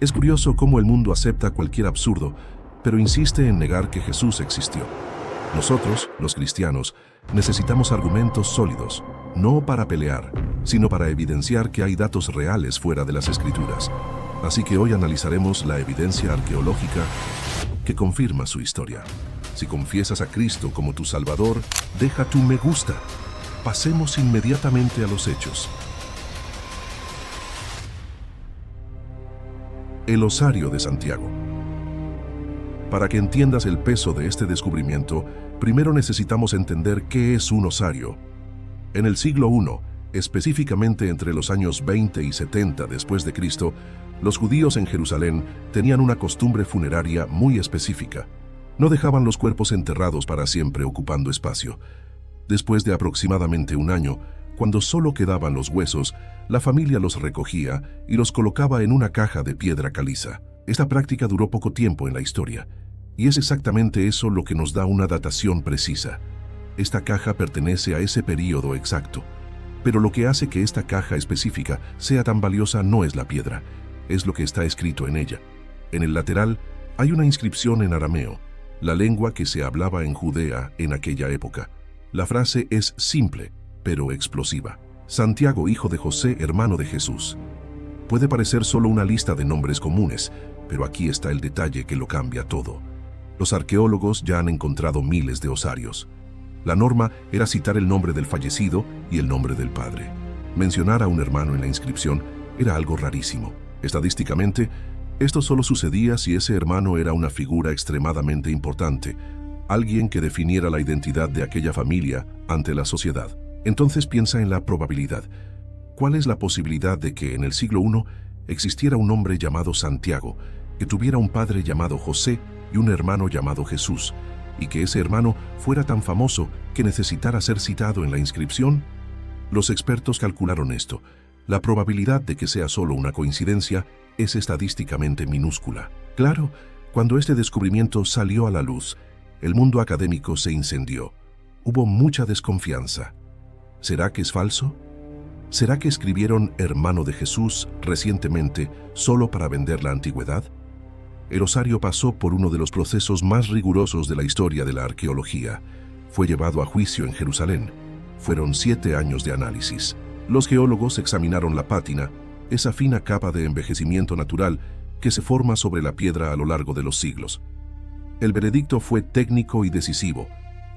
Es curioso cómo el mundo acepta cualquier absurdo, pero insiste en negar que Jesús existió. Nosotros, los cristianos, necesitamos argumentos sólidos, no para pelear, sino para evidenciar que hay datos reales fuera de las Escrituras. Así que hoy analizaremos la evidencia arqueológica que confirma su historia. Si confiesas a Cristo como tu Salvador, deja tu me gusta. Pasemos inmediatamente a los hechos. El osario de Santiago. Para que entiendas el peso de este descubrimiento, primero necesitamos entender qué es un osario. En el siglo I, específicamente entre los años 20 y 70 después de Cristo, los judíos en Jerusalén tenían una costumbre funeraria muy específica. No dejaban los cuerpos enterrados para siempre ocupando espacio. Después de aproximadamente un año, cuando solo quedaban los huesos, la familia los recogía y los colocaba en una caja de piedra caliza. Esta práctica duró poco tiempo en la historia, y es exactamente eso lo que nos da una datación precisa. Esta caja pertenece a ese período exacto, pero lo que hace que esta caja específica sea tan valiosa no es la piedra, es lo que está escrito en ella. En el lateral hay una inscripción en arameo, la lengua que se hablaba en Judea en aquella época. La frase es simple, pero explosiva. Santiago, hijo de José, hermano de Jesús. Puede parecer solo una lista de nombres comunes, pero aquí está el detalle que lo cambia todo. Los arqueólogos ya han encontrado miles de osarios. La norma era citar el nombre del fallecido y el nombre del padre. Mencionar a un hermano en la inscripción era algo rarísimo. Estadísticamente, esto solo sucedía si ese hermano era una figura extremadamente importante, alguien que definiera la identidad de aquella familia ante la sociedad. Entonces piensa en la probabilidad. ¿Cuál es la posibilidad de que en el siglo I existiera un hombre llamado Santiago, que tuviera un padre llamado José y un hermano llamado Jesús, y que ese hermano fuera tan famoso que necesitara ser citado en la inscripción? Los expertos calcularon esto. La probabilidad de que sea solo una coincidencia es estadísticamente minúscula. Claro, cuando este descubrimiento salió a la luz, el mundo académico se incendió. Hubo mucha desconfianza. ¿Será que es falso? ¿Será que escribieron hermano de Jesús recientemente solo para vender la antigüedad? El osario pasó por uno de los procesos más rigurosos de la historia de la arqueología. Fue llevado a juicio en Jerusalén. Fueron 7 años de análisis. Los geólogos examinaron la pátina, esa fina capa de envejecimiento natural que se forma sobre la piedra a lo largo de los siglos. El veredicto fue técnico y decisivo.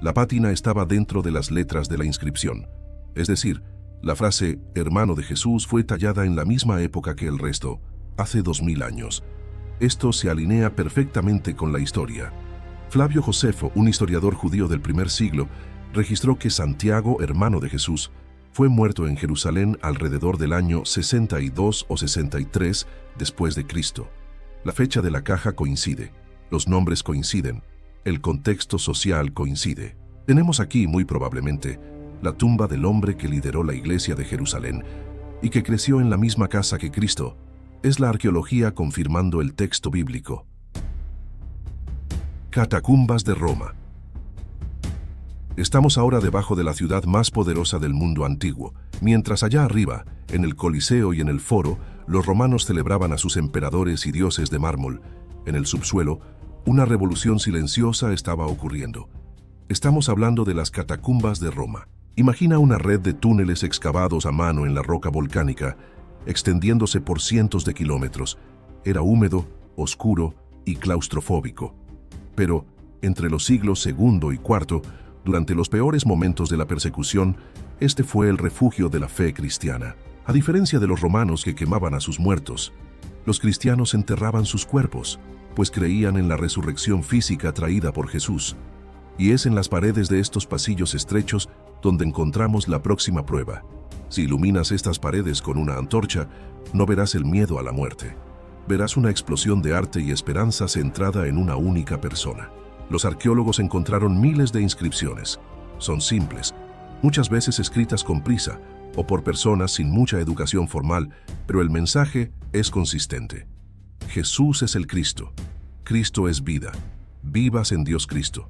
La pátina estaba dentro de las letras de la inscripción. Es decir, la frase hermano de Jesús fue tallada en la misma época que el resto, hace 2000 años. Esto se alinea perfectamente con la historia. Flavio Josefo, un historiador judío del primer siglo, registró que Santiago, hermano de Jesús, fue muerto en Jerusalén alrededor del año 62 o 63 después de Cristo. La fecha de la caja coincide, los nombres coinciden, el contexto social coincide. Tenemos aquí, muy probablemente, la tumba del hombre que lideró la iglesia de Jerusalén y que creció en la misma casa que Cristo. Es la arqueología confirmando el texto bíblico. Catacumbas de Roma. Estamos ahora debajo de la ciudad más poderosa del mundo antiguo, mientras allá arriba, en el Coliseo y en el Foro, los romanos celebraban a sus emperadores y dioses de mármol. En el subsuelo, una revolución silenciosa estaba ocurriendo. Estamos hablando de las catacumbas de Roma. Imagina una red de túneles excavados a mano en la roca volcánica, extendiéndose por cientos de kilómetros. Era húmedo, oscuro y claustrofóbico. Pero, entre los siglos segundo y cuarto, durante los peores momentos de la persecución, este fue el refugio de la fe cristiana. A diferencia de los romanos que quemaban a sus muertos, los cristianos enterraban sus cuerpos, pues creían en la resurrección física traída por Jesús. Y es en las paredes de estos pasillos estrechos donde encontramos la próxima prueba. Si iluminas estas paredes con una antorcha, no verás el miedo a la muerte. Verás una explosión de arte y esperanza centrada en una única persona. Los arqueólogos encontraron miles de inscripciones. Son simples, muchas veces escritas con prisa o por personas sin mucha educación formal, pero el mensaje es consistente. Jesús es el Cristo. Cristo es vida. Vivas en Dios Cristo.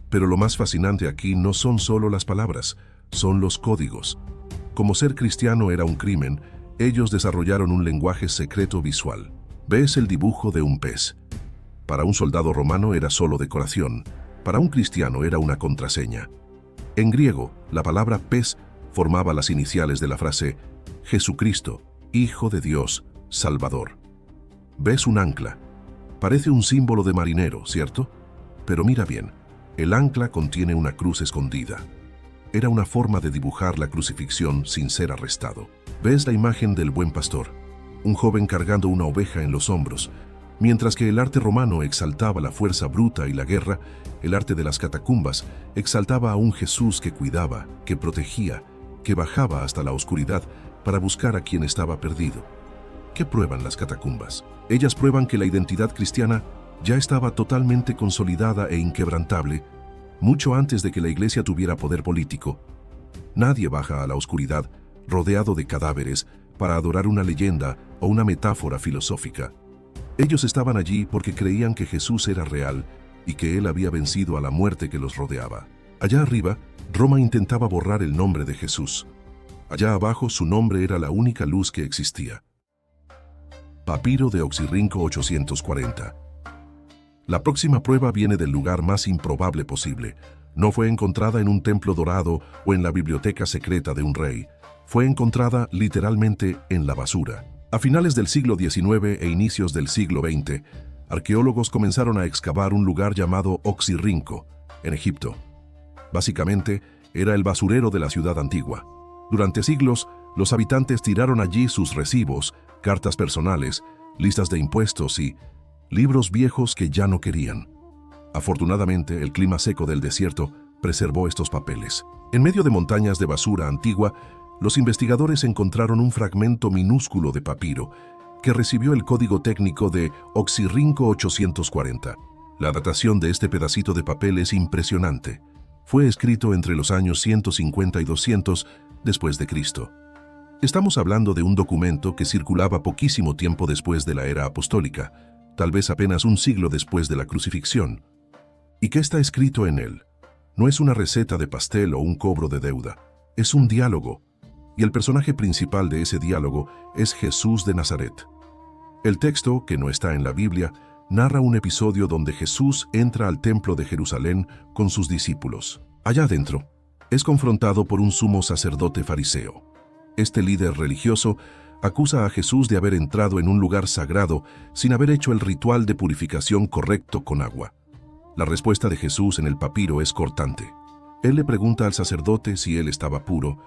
Pero lo más fascinante aquí no son solo las palabras, son los códigos. Como ser cristiano era un crimen, ellos desarrollaron un lenguaje secreto visual. Ves el dibujo de un pez. Para un soldado romano era solo decoración, para un cristiano era una contraseña. En griego, la palabra pez formaba las iniciales de la frase Jesucristo, Hijo de Dios, Salvador. Ves un ancla. Parece un símbolo de marinero, ¿cierto? Pero mira bien, el ancla contiene una cruz escondida. Era una forma de dibujar la crucifixión sin ser arrestado. Ves la imagen del buen pastor, un joven cargando una oveja en los hombros. Mientras que el arte romano exaltaba la fuerza bruta y la guerra, el arte de las catacumbas exaltaba a un Jesús que cuidaba, que protegía, que bajaba hasta la oscuridad para buscar a quien estaba perdido. ¿Qué prueban las catacumbas? Ellas prueban que la identidad cristiana ya estaba totalmente consolidada e inquebrantable mucho antes de que la iglesia tuviera poder político. Nadie baja a la oscuridad rodeado de cadáveres para adorar una leyenda o una metáfora filosófica. Ellos estaban allí porque creían que Jesús era real y que Él había vencido a la muerte que los rodeaba. Allá arriba, Roma intentaba borrar el nombre de Jesús. Allá abajo, su nombre era la única luz que existía. Papiro de Oxirrinco 840. La próxima prueba viene del lugar más improbable posible. No fue encontrada en un templo dorado o en la biblioteca secreta de un rey. Fue encontrada literalmente en la basura. A finales del siglo XIX e inicios del siglo XX, arqueólogos comenzaron a excavar un lugar llamado Oxirrinco, en Egipto. Básicamente, era el basurero de la ciudad antigua. Durante siglos, los habitantes tiraron allí sus recibos, cartas personales, listas de impuestos y libros viejos que ya no querían. Afortunadamente, el clima seco del desierto preservó estos papeles. En medio de montañas de basura antigua, los investigadores encontraron un fragmento minúsculo de papiro que recibió el código técnico de Oxirrinco 840. La datación de este pedacito de papel es impresionante. Fue escrito entre los años 150 y 200 después de Cristo. Estamos hablando de un documento que circulaba poquísimo tiempo después de la era apostólica, tal vez apenas un siglo después de la crucifixión. ¿Y qué está escrito en él? No es una receta de pastel o un cobro de deuda, es un diálogo. Y el personaje principal de ese diálogo es Jesús de Nazaret. El texto, que no está en la Biblia, narra un episodio donde Jesús entra al templo de Jerusalén con sus discípulos. Allá adentro, es confrontado por un sumo sacerdote fariseo. Este líder religioso acusa a Jesús de haber entrado en un lugar sagrado sin haber hecho el ritual de purificación correcto con agua. La respuesta de Jesús en el papiro es cortante. Él le pregunta al sacerdote si él estaba puro.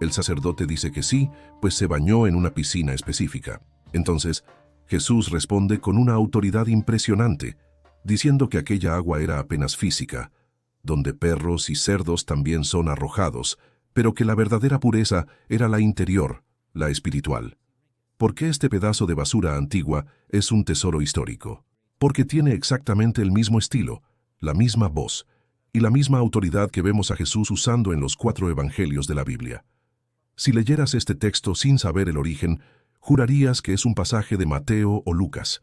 El sacerdote dice que sí, pues se bañó en una piscina específica. Entonces, Jesús responde con una autoridad impresionante, diciendo que aquella agua era apenas física, donde perros y cerdos también son arrojados, pero que la verdadera pureza era la interior, la espiritual. ¿Por qué este pedazo de basura antigua es un tesoro histórico? Porque tiene exactamente el mismo estilo, la misma voz y la misma autoridad que vemos a Jesús usando en los 4 evangelios de la Biblia. Si leyeras este texto sin saber el origen, jurarías que es un pasaje de Mateo o Lucas.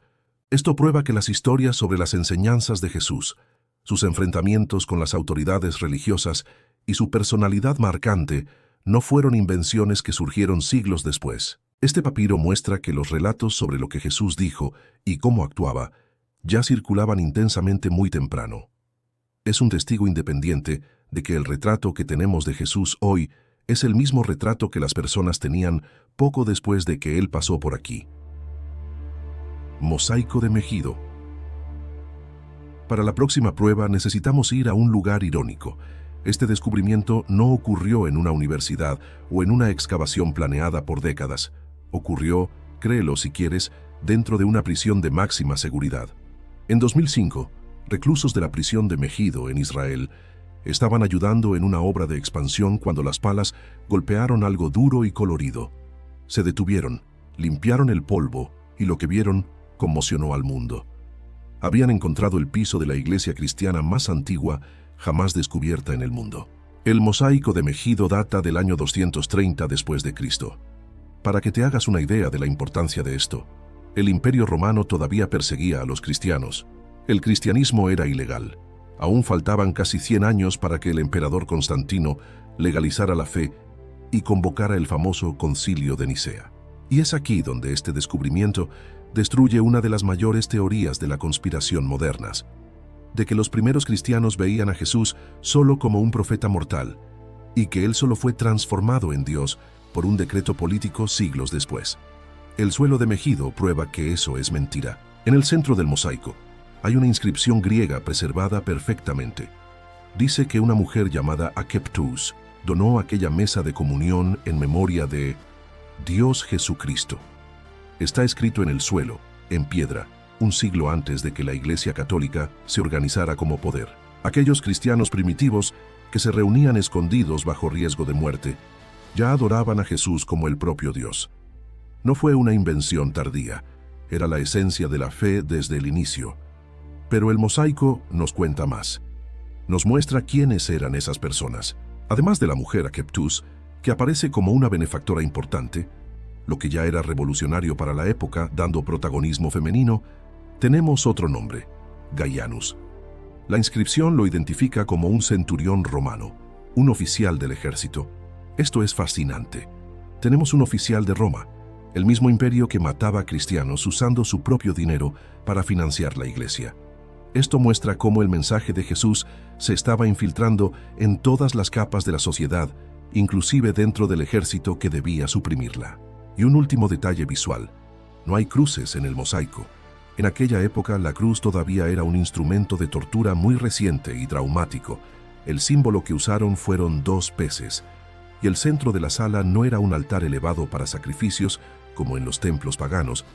Esto prueba que las historias sobre las enseñanzas de Jesús, sus enfrentamientos con las autoridades religiosas y su personalidad marcante no fueron invenciones que surgieron siglos después. Este papiro muestra que los relatos sobre lo que Jesús dijo y cómo actuaba ya circulaban intensamente muy temprano. Es un testigo independiente de que el retrato que tenemos de Jesús hoy es el mismo retrato que las personas tenían poco después de que Él pasó por aquí. Mosaico de Megido. Para la próxima prueba necesitamos ir a un lugar irónico. Este descubrimiento no ocurrió en una universidad o en una excavación planeada por décadas. Ocurrió, créelo si quieres, dentro de una prisión de máxima seguridad. En 2005, reclusos de la prisión de Megido, en Israel, estaban ayudando en una obra de expansión cuando las palas golpearon algo duro y colorido. Se detuvieron, limpiaron el polvo y lo que vieron conmocionó al mundo. Habían encontrado el piso de la iglesia cristiana más antigua jamás descubierta en el mundo. El mosaico de Megido data del año 230 después de Cristo. Para que te hagas una idea de la importancia de esto, el Imperio Romano todavía perseguía a los cristianos. El cristianismo era ilegal. Aún faltaban casi 100 años para que el emperador Constantino legalizara la fe y convocara el famoso Concilio de Nicea. Y es aquí donde este descubrimiento destruye una de las mayores teorías de la conspiración modernas, de que los primeros cristianos veían a Jesús solo como un profeta mortal y que él solo fue transformado en Dios por un decreto político siglos después. El suelo de Megido prueba que eso es mentira. En el centro del mosaico hay una inscripción griega preservada perfectamente. Dice que una mujer llamada Akeptus donó aquella mesa de comunión en memoria de Dios Jesucristo. Está escrito en el suelo, en piedra, un siglo antes de que la Iglesia Católica se organizara como poder. Aquellos cristianos primitivos que se reunían escondidos bajo riesgo de muerte, ya adoraban a Jesús como el propio Dios. No fue una invención tardía, era la esencia de la fe desde el inicio. Pero el mosaico nos cuenta más. Nos muestra quiénes eran esas personas. Además de la mujer Akeptus, que aparece como una benefactora importante, lo que ya era revolucionario para la época, dando protagonismo femenino, tenemos otro nombre, Gaianus. La inscripción lo identifica como un centurión romano, un oficial del ejército. Esto es fascinante. Tenemos un oficial de Roma, el mismo imperio que mataba a cristianos usando su propio dinero para financiar la iglesia. Esto muestra cómo el mensaje de Jesús se estaba infiltrando en todas las capas de la sociedad, inclusive dentro del ejército que debía suprimirla. Y un último detalle visual: no hay cruces en el mosaico. En aquella época la cruz todavía era un instrumento de tortura muy reciente y traumático. El símbolo que usaron fueron 2 peces, y el centro de la sala no era un altar elevado para sacrificios, como en los templos paganos,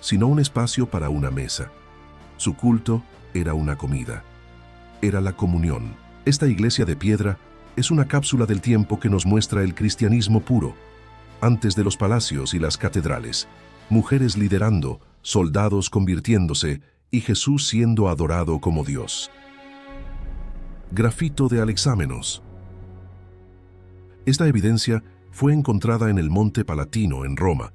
sino un espacio para una mesa. Su culto era una comida. Era la comunión. Esta iglesia de piedra es una cápsula del tiempo que nos muestra el cristianismo puro, antes de los palacios y las catedrales, mujeres liderando, soldados convirtiéndose y Jesús siendo adorado como Dios. Grafito de Alexámenos. Esta evidencia fue encontrada en el Monte Palatino, en Roma,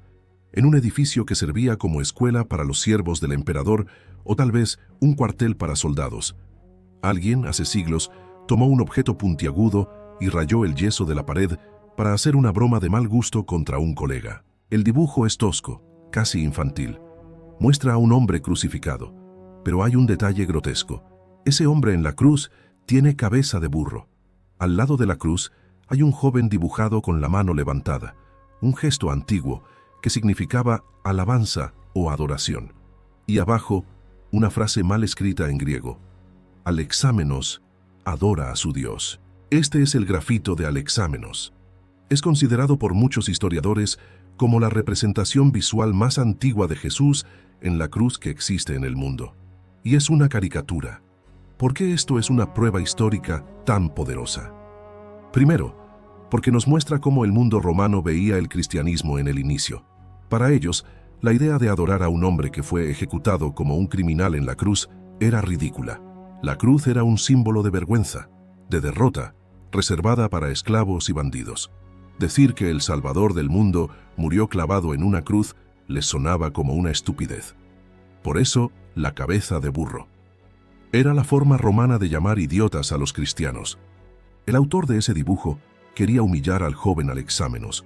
en un edificio que servía como escuela para los siervos del emperador o tal vez un cuartel para soldados. Alguien, hace siglos, tomó un objeto puntiagudo y rayó el yeso de la pared para hacer una broma de mal gusto contra un colega. El dibujo es tosco, casi infantil. Muestra a un hombre crucificado, pero hay un detalle grotesco. Ese hombre en la cruz tiene cabeza de burro. Al lado de la cruz hay un joven dibujado con la mano levantada, un gesto antiguo que significaba alabanza o adoración. Y abajo, una frase mal escrita en griego: Alexámenos adora a su Dios. Este es el grafito de Alexámenos. Es considerado por muchos historiadores como la representación visual más antigua de Jesús en la cruz que existe en el mundo. Y es una caricatura. ¿Por qué esto es una prueba histórica tan poderosa? Primero, porque nos muestra cómo el mundo romano veía el cristianismo en el inicio. Para ellos, la idea de adorar a un hombre que fue ejecutado como un criminal en la cruz era ridícula. La cruz era un símbolo de vergüenza, de derrota, reservada para esclavos y bandidos. Decir que el Salvador del mundo murió clavado en una cruz les sonaba como una estupidez. Por eso, la cabeza de burro. Era la forma romana de llamar idiotas a los cristianos. El autor de ese dibujo quería humillar al joven Alexámenos,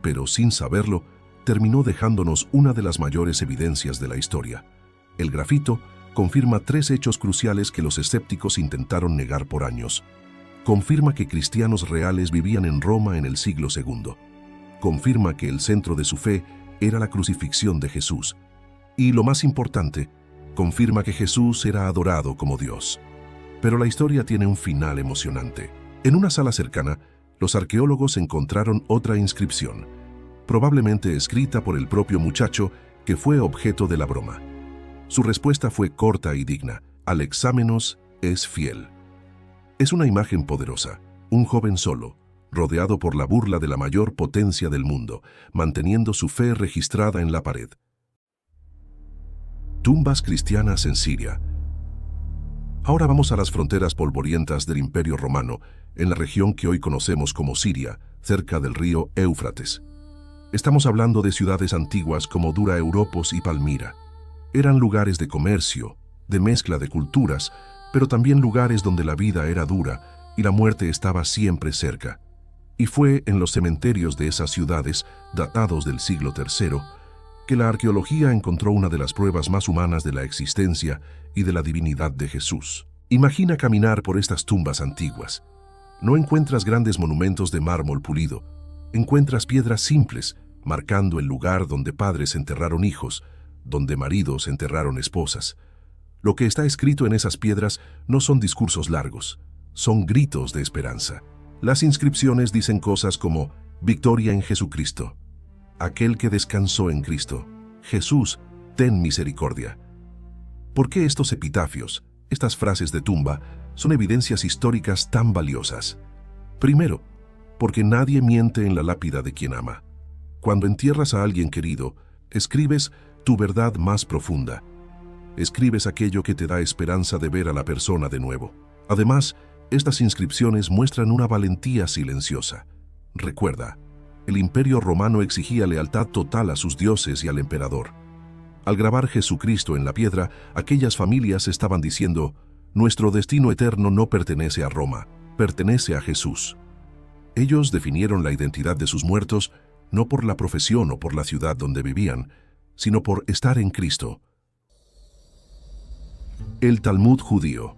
pero sin saberlo, terminó dejándonos una de las mayores evidencias de la historia. El grafito confirma 3 hechos cruciales que los escépticos intentaron negar por años. Confirma que cristianos reales vivían en Roma en el siglo II. Confirma que el centro de su fe era la crucifixión de Jesús. Y lo más importante, confirma que Jesús era adorado como Dios. Pero la historia tiene un final emocionante. En una sala cercana, los arqueólogos encontraron otra inscripción, probablemente escrita por el propio muchacho que fue objeto de la broma. Su respuesta fue corta y digna: Alexámenos es fiel. Es una imagen poderosa, un joven solo, rodeado por la burla de la mayor potencia del mundo, manteniendo su fe registrada en la pared. Tumbas cristianas en Siria. Ahora vamos a las fronteras polvorientas del Imperio Romano, en la región que hoy conocemos como Siria, cerca del río Éufrates. Estamos hablando de ciudades antiguas como Dura Europos y Palmira. Eran lugares de comercio, de mezcla de culturas, pero también lugares donde la vida era dura y la muerte estaba siempre cerca. Y fue en los cementerios de esas ciudades, datados del siglo III, que la arqueología encontró una de las pruebas más humanas de la existencia y de la divinidad de Jesús. Imagina caminar por estas tumbas antiguas. No encuentras grandes monumentos de mármol pulido, encuentras piedras simples, marcando el lugar donde padres enterraron hijos, donde maridos enterraron esposas. Lo que está escrito en esas piedras no son discursos largos, son gritos de esperanza. Las inscripciones dicen cosas como «Victoria en Jesucristo», «Aquel que descansó en Cristo», «Jesús, ten misericordia». ¿Por qué estos epitafios, estas frases de tumba, son evidencias históricas tan valiosas? Primero, porque nadie miente en la lápida de quien ama. Cuando entierras a alguien querido, escribes tu verdad más profunda. Escribes aquello que te da esperanza de ver a la persona de nuevo. Además, estas inscripciones muestran una valentía silenciosa. Recuerda, el Imperio Romano exigía lealtad total a sus dioses y al emperador. Al grabar Jesucristo en la piedra, aquellas familias estaban diciendo: nuestro destino eterno no pertenece a Roma, pertenece a Jesús. Ellos definieron la identidad de sus muertos no por la profesión o por la ciudad donde vivían, sino por estar en Cristo. El Talmud judío.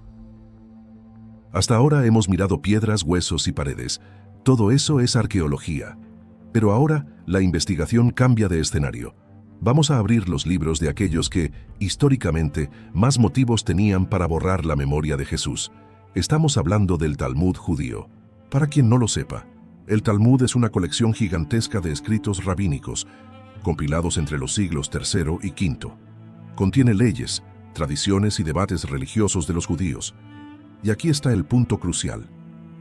Hasta ahora hemos mirado piedras, huesos y paredes. Todo eso es arqueología. Pero ahora la investigación cambia de escenario. Vamos a abrir los libros de aquellos que, históricamente, más motivos tenían para borrar la memoria de Jesús. Estamos hablando del Talmud judío. Para quien no lo sepa, el Talmud es una colección gigantesca de escritos rabínicos, compilados entre los siglos III y V. Contiene leyes, tradiciones y debates religiosos de los judíos. Y aquí está el punto crucial.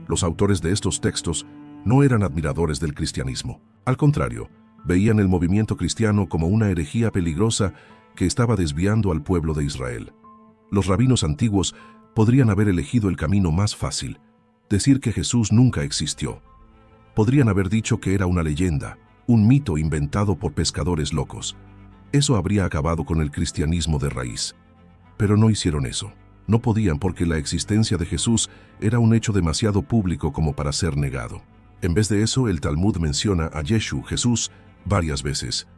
Los autores de estos textos no eran admiradores del cristianismo. Al contrario, veían el movimiento cristiano como una herejía peligrosa que estaba desviando al pueblo de Israel. Los rabinos antiguos podrían haber elegido el camino más fácil, decir que Jesús nunca existió. Podrían haber dicho que era una leyenda, un mito inventado por pescadores locos. Eso habría acabado con el cristianismo de raíz. Pero no hicieron eso. No podían porque la existencia de Jesús era un hecho demasiado público como para ser negado. En vez de eso, el Talmud menciona a Yeshu, Jesús, varias veces.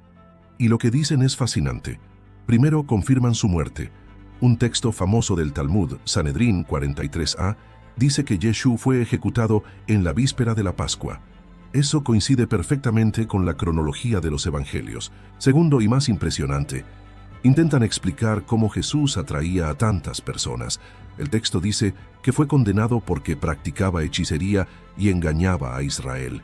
Y lo que dicen es fascinante. Primero confirman su muerte. Un texto famoso del Talmud, Sanedrín 43a, dice que Yeshu fue ejecutado en la víspera de la Pascua. Eso coincide perfectamente con la cronología de los evangelios. Segundo y más impresionante, intentan explicar cómo Jesús atraía a tantas personas. El texto dice que fue condenado porque practicaba hechicería y engañaba a Israel.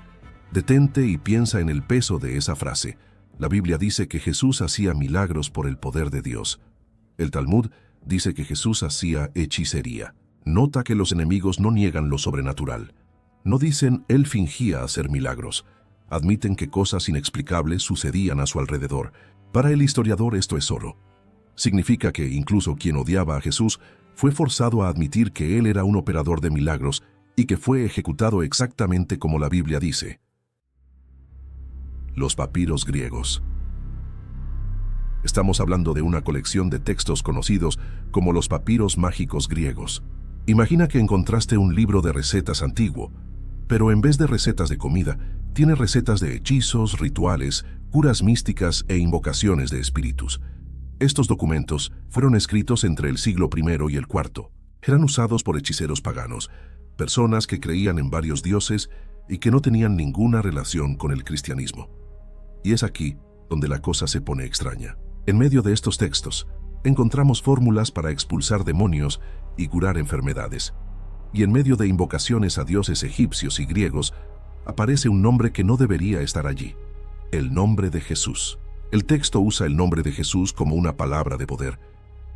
Detente y piensa en el peso de esa frase. La Biblia dice que Jesús hacía milagros por el poder de Dios. El Talmud dice que Jesús hacía hechicería. Nota que los enemigos no niegan lo sobrenatural. No dicen él fingía hacer milagros. Admiten que cosas inexplicables sucedían a su alrededor. Para el historiador esto es oro. Significa que incluso quien odiaba a Jesús fue forzado a admitir que él era un operador de milagros y que fue ejecutado exactamente como la Biblia dice. Los papiros griegos. Estamos hablando de una colección de textos conocidos como los papiros mágicos griegos. Imagina que encontraste un libro de recetas antiguo, pero en vez de recetas de comida, tiene recetas de hechizos, rituales, curas místicas e invocaciones de espíritus. Estos documentos fueron escritos entre el siglo I y el IV. Eran usados por hechiceros paganos, personas que creían en varios dioses y que no tenían ninguna relación con el cristianismo. Y es aquí donde la cosa se pone extraña. En medio de estos textos, encontramos fórmulas para expulsar demonios y curar enfermedades. Y en medio de invocaciones a dioses egipcios y griegos, aparece un nombre que no debería estar allí: el nombre de Jesús. El texto usa el nombre de Jesús como una palabra de poder.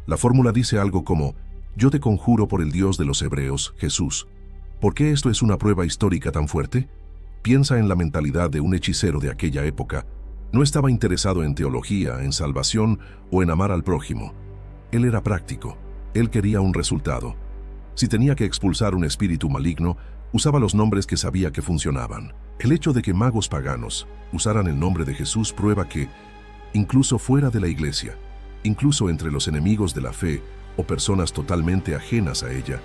La fórmula dice algo como: yo te conjuro por el Dios de los hebreos, Jesús. ¿Por qué esto es una prueba histórica tan fuerte? Piensa en la mentalidad de un hechicero de aquella época. No estaba interesado en teología, en salvación o en amar al prójimo. Él era práctico. Él quería un resultado. Si tenía que expulsar un espíritu maligno, usaba los nombres que sabía que funcionaban. El hecho de que magos paganos usaran el nombre de Jesús prueba que, incluso fuera de la iglesia, incluso entre los enemigos de la fe o personas totalmente ajenas a ella,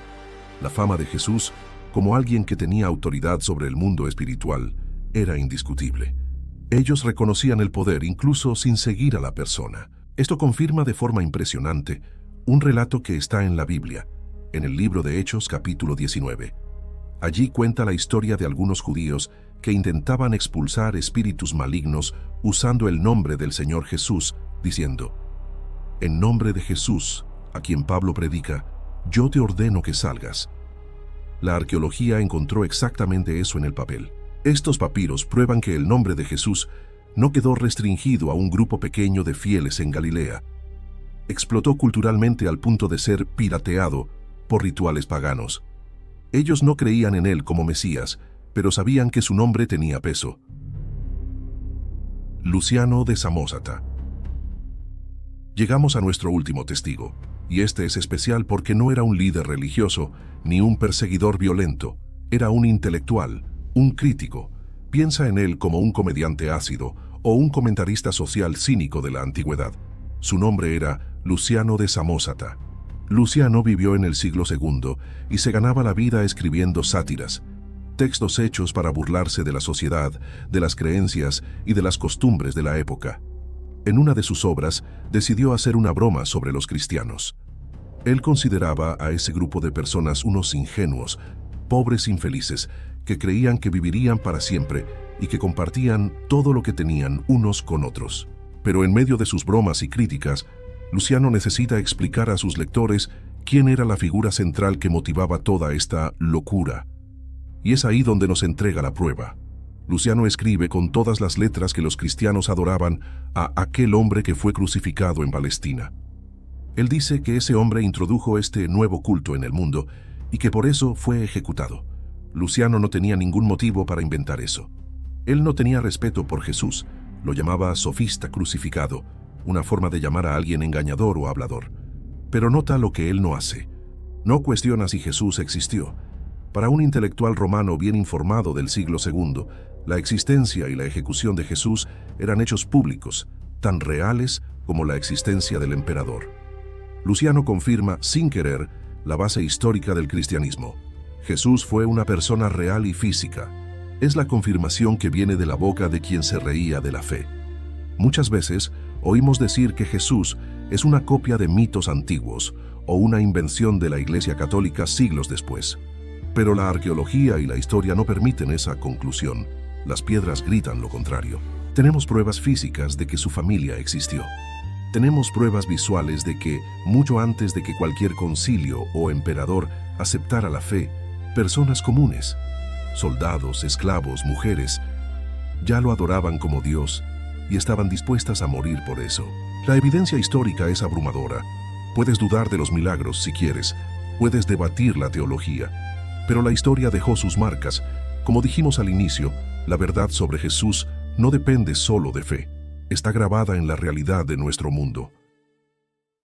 la fama de Jesús, como alguien que tenía autoridad sobre el mundo espiritual, era indiscutible. Ellos reconocían el poder incluso sin seguir a la persona. Esto confirma de forma impresionante un relato que está en la Biblia, en el libro de Hechos capítulo 19. Allí cuenta la historia de algunos judíos que intentaban expulsar espíritus malignos usando el nombre del Señor Jesús, diciendo: en nombre de Jesús, a quien Pablo predica, yo te ordeno que salgas. La arqueología encontró exactamente eso en el papel. Estos papiros prueban que el nombre de Jesús no quedó restringido a un grupo pequeño de fieles en Galilea. Explotó culturalmente al punto de ser pirateado por rituales paganos. Ellos no creían en él como Mesías, pero sabían que su nombre tenía peso. Luciano de Samosata. Llegamos a nuestro último testigo, y este es especial porque no era un líder religioso ni un perseguidor violento, era un intelectual, un crítico. Piensa en él como un comediante ácido o un comentarista social cínico de la antigüedad. Su nombre era Luciano de Samosata. Luciano vivió en el siglo II y se ganaba la vida escribiendo sátiras, textos hechos para burlarse de la sociedad, de las creencias y de las costumbres de la época. En una de sus obras decidió hacer una broma sobre los cristianos. Él consideraba a ese grupo de personas unos ingenuos, pobres infelices, que creían que vivirían para siempre y que compartían todo lo que tenían unos con otros. Pero en medio de sus bromas y críticas, Luciano necesita explicar a sus lectores quién era la figura central que motivaba toda esta locura. Y es ahí donde nos entrega la prueba. Luciano escribe con todas las letras que los cristianos adoraban a aquel hombre que fue crucificado en Palestina. Él dice que ese hombre introdujo este nuevo culto en el mundo y que por eso fue ejecutado. Luciano no tenía ningún motivo para inventar eso. Él no tenía respeto por Jesús, lo llamaba sofista crucificado, una forma de llamar a alguien engañador o hablador. Pero nota lo que él no hace. No cuestiona si Jesús existió. Para un intelectual romano bien informado del siglo II, la existencia y la ejecución de Jesús eran hechos públicos, tan reales como la existencia del emperador. Luciano confirma, sin querer, la base histórica del cristianismo. Jesús fue una persona real y física. Es la confirmación que viene de la boca de quien se reía de la fe. Muchas veces oímos decir que Jesús es una copia de mitos antiguos o una invención de la Iglesia Católica siglos después. Pero la arqueología y la historia no permiten esa conclusión. Las piedras gritan lo contrario. Tenemos pruebas físicas de que su familia existió. Tenemos pruebas visuales de que, mucho antes de que cualquier concilio o emperador aceptara la fe, personas comunes, soldados, esclavos, mujeres, ya lo adoraban como Dios y estaban dispuestas a morir por eso. La evidencia histórica es abrumadora. Puedes dudar de los milagros si quieres, puedes debatir la teología, pero la historia dejó sus marcas. Como dijimos al inicio, la verdad sobre Jesús no depende solo de fe, está grabada en la realidad de nuestro mundo.